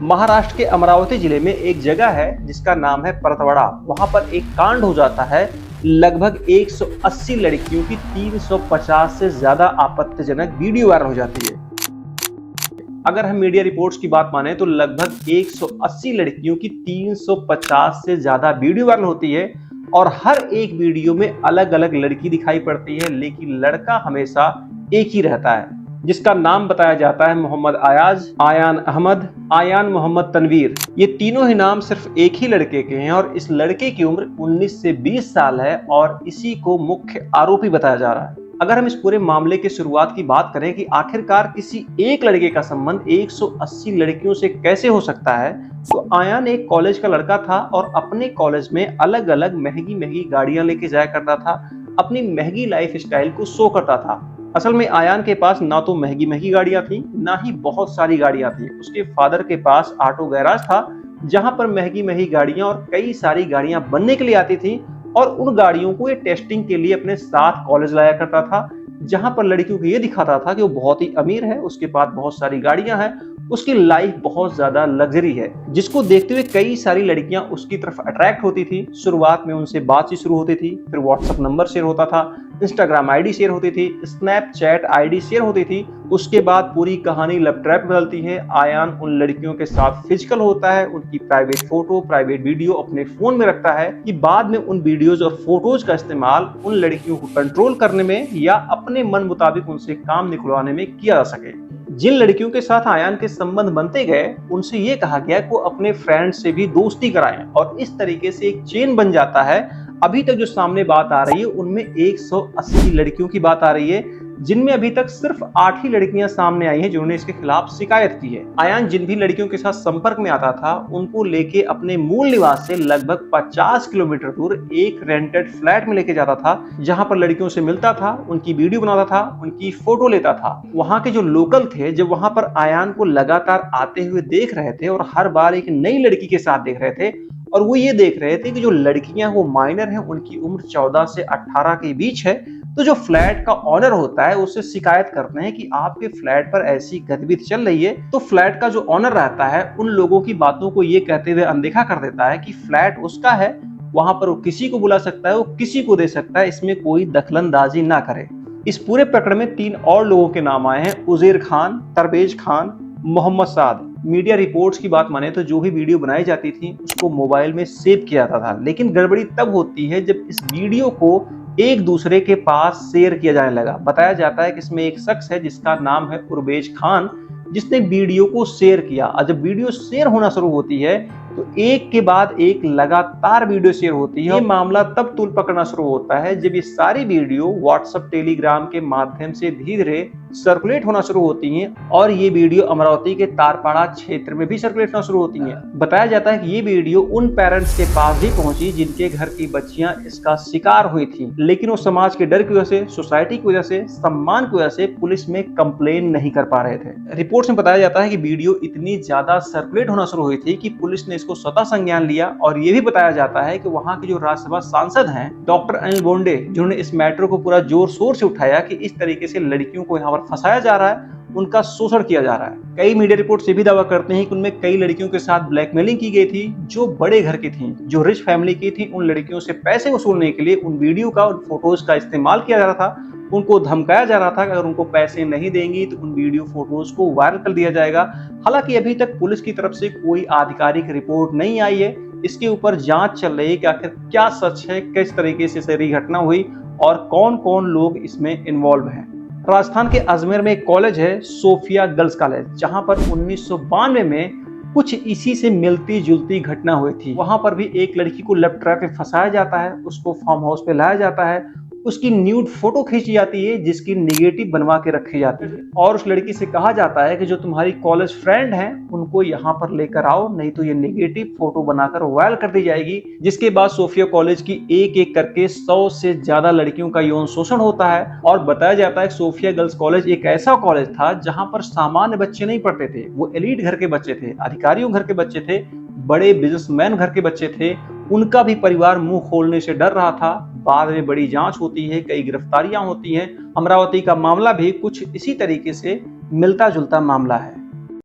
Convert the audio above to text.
महाराष्ट्र के अमरावती जिले में एक जगह है जिसका नाम है परतवाड़ा। वहां पर एक कांड हो जाता है। लगभग 180 लड़कियों की 350 से ज्यादा आपत्तिजनक वीडियो वायरल हो जाती है। अगर हम मीडिया रिपोर्ट्स की बात माने तो लगभग 180 लड़कियों की 350 से ज्यादा वीडियो वायरल होती है और हर एक वीडियो में अलग अलग लड़की दिखाई पड़ती है, लेकिन लड़का हमेशा एक ही रहता है जिसका नाम बताया जाता है मोहम्मद अयाज, आयान अहमद, आयान मोहम्मद तनवीर। ये तीनों ही नाम सिर्फ एक ही लड़के के हैं और इस लड़के की उम्र 19 से 20 साल है और इसी को मुख्य आरोपी बताया जा रहा है। अगर हम इस पूरे मामले की शुरुआत की बात करें कि आखिरकार किसी एक लड़के का संबंध 180 लड़कियों से कैसे हो सकता है, तो आयान एक कॉलेज का लड़का था और अपने कॉलेज में अलग अलग महंगी महंगी गाड़ियां लेके जाया करता था, अपनी महंगी लाइफ स्टाइल को शो करता था। असल में आयान के पास ना तो महंगी महंगी गाड़ियां थी, ना ही बहुत सारी गाड़ियां थी। उसके फादर के पास ऑटो गैराज था जहां पर महंगी महंगी गाड़ियां और कई सारी गाड़ियां बनने के लिए आती थी और उन गाड़ियों को ये टेस्टिंग के लिए अपने साथ कॉलेज लाया करता था, जहां पर लड़कियों को ये दिखाता था कि वो बहुत ही अमीर है, उसके पास बहुत सारी गाड़ियां हैं, उसकी लाइफ बहुत ज्यादा लग्जरी है, जिसको देखते हुए कई सारी लड़कियां उसकी तरफ अट्रैक्ट होती थी। शुरुआत में उनसे बातचीत शुरू होती थी, फिर व्हाट्सएप नंबर शेयर होता था, इंस्टाग्राम आईडी शेयर होती थी, स्नैपचैट आईडी शेयर होती थी। उसके बाद पूरी कहानी लव ट्रैप बदलती है। आयान उन लड़कियों के साथ फिजिकल होता है, उनकी प्राइवेट फोटो प्राइवेट वीडियो अपने फोन में रखता है कि बाद में उन वीडियोज और फोटोज का इस्तेमाल उन लड़कियों को कंट्रोल करने में या अपने मन मुताबिक उनसे काम निकलवाने में किया जा सके। जिन लड़कियों के साथ आयान के संबंध बनते गए उनसे ये कहा गया कि वो अपने फ्रेंड से भी दोस्ती कराएं और इस तरीके से एक चेन बन जाता है। अभी तक जो सामने बात आ रही है उनमें 180 लड़कियों की बात आ रही है, जिनमें अभी तक सिर्फ 8 ही लड़कियां सामने आई हैं जिन्होंने इसके खिलाफ शिकायत की है। आयान जिन भी लड़कियों के साथ संपर्क में आता था उनको लेके अपने मूल निवास से लगभग 50 किलोमीटर दूर एक रेंटेड फ्लैट में लेके जाता था, जहां पर लड़कियों से मिलता था, उनकी वीडियो बनाता था, उनकी फोटो लेता था। वहां के जो लोकल थे जब वहां पर आयान को लगातार आते हुए देख रहे थे और हर बार एक नई लड़की के साथ देख रहे थे और वो ये देख रहे थे कि जो लड़कियां वो माइनर हैं, उनकी उम्र 14 से 18 के बीच है। तो जो फ्लैट का ऑनर होता है उससे शिकायत करते हैं कि आपके फ्लैट पर ऐसी गतिविधि चल रही है। तो फ्लैट का जो ऑनर रहता है उन लोगों की बातों को ये कहते हुए अनदेखा कर देता है कि फ्लैट उसका है, वहां पर वो किसी को बुला सकता है, वो किसी को दे सकता है, इसमें कोई दखलंदाजी ना करे। इस पूरे प्रकरण में 3 और लोगों के नाम आए हैं, उजेर खान, तरबेज खान, मोहम्मद साद। मीडिया रिपोर्ट्स की बात माने तो जो भी वीडियो बनाई जाती थी उसको मोबाइल में सेव किया जाता था, लेकिन गड़बड़ी तब होती है जब इस वीडियो को एक दूसरे के पास शेयर किया जाने लगा। बताया जाता है कि इसमें एक शख्स है जिसका नाम है उर्वेज खान, जिसने वीडियो को शेयर किया और जब वीडियो शेयर होना शुरू होती है तो एक के बाद एक लगातार वीडियो शेयर होती है। ये मामला तब तूल पकड़ना शुरू होता है जब ये सारी वीडियो व्हाट्सएप टेलीग्राम के माध्यम से धीरे धीरे सर्कुलेट होना शुरू होती हैं और ये वीडियो अमरावती के तारपाड़ा क्षेत्र में भी सर्कुलेट होना शुरू होती हैं। बताया जाता है कि ये वीडियो उन पेरेंट्स के पास भी पहुंची जिनके घर की बच्चियां इसका शिकार हुई थी, लेकिन वो समाज के डर की वजह से, सोसाइटी की वजह से, सम्मान की वजह से पुलिस में कंप्लेन नहीं कर पा रहे थे। रिपोर्ट्स में बताया जाता है कि वीडियो इतनी ज्यादा सर्कुलेट होना शुरू हुई थी कि पुलिस ने इसको स्वतः संज्ञान लिया और ये भी बताया जाता है कि वहां के जो राज्यसभा सांसद हैं डॉक्टर अनिल बोंडे, जिन्होंने इस मैटर को पूरा जोर शोर से उठाया कि इस तरीके से लड़कियों को यहाँ पर फंसाया जा रहा है, उनका शोषण किया जा रहा है। कई मीडिया रिपोर्ट्स ये भी दावा करते हैं कि उनमें कई लड़कियों के साथ ब्लैकमेलिंग की गई थी जो बड़े घर की थी, जो रिच फैमिली की थी। उन लड़कियों से पैसे वसूलने के लिए उन वीडियो का, उन फोटोज का इस्तेमाल किया जा रहा था। उनको धमकाया जा रहा था कि अगर उनको पैसे नहीं देंगी तो उन वीडियो फोटोज को वायरल कर दिया जाएगा। हालांकि अभी तक पुलिस की तरफ से कोई आधिकारिक रिपोर्ट नहीं आई है। इसके ऊपर जांच चल रही है कि आखिर क्या सच है, किस तरीके से सारी घटना हुई और कौन कौन लोग इसमें इन्वॉल्व हैं। राजस्थान के अजमेर में एक कॉलेज है, सोफिया गर्ल्स कॉलेज, जहां पर 1992 में कुछ इसी से मिलती जुलती घटना हुई थी। वहां पर भी एक लड़की को लव ट्रैप में फंसाया जाता है, उसको फार्म हाउस पे लाया जाता है, उसकी न्यूड फोटो खींची जाती है जिसकी नेगेटिव बनवा के रखी जाती है और उस लड़की से कहा जाता है कि जो तुम्हारी कॉलेज फ्रेंड हैं उनको यहाँ पर लेकर आओ, नहीं तो ये नेगेटिव फोटो बनाकर वायरल कर दी जाएगी। जिसके बाद सोफिया कॉलेज की एक एक करके 100 से ज्यादा लड़कियों का यौन शोषण होता है। और बताया जाता है कि सोफिया गर्ल्स कॉलेज एक ऐसा कॉलेज था जहां पर सामान्य बच्चे नहीं पढ़ते थे, वो एलीट घर के बच्चे थे, अधिकारियों घर के बच्चे थे, बड़े बिजनेसमैन घर के बच्चे थे। उनका भी परिवार मुंह खोलने से डर रहा था। बाद में बड़ी जांच होती है, कई गिरफ्तारियां होती हैं। अमरावती का मामला भी कुछ इसी तरीके से मिलता जुलता मामला है।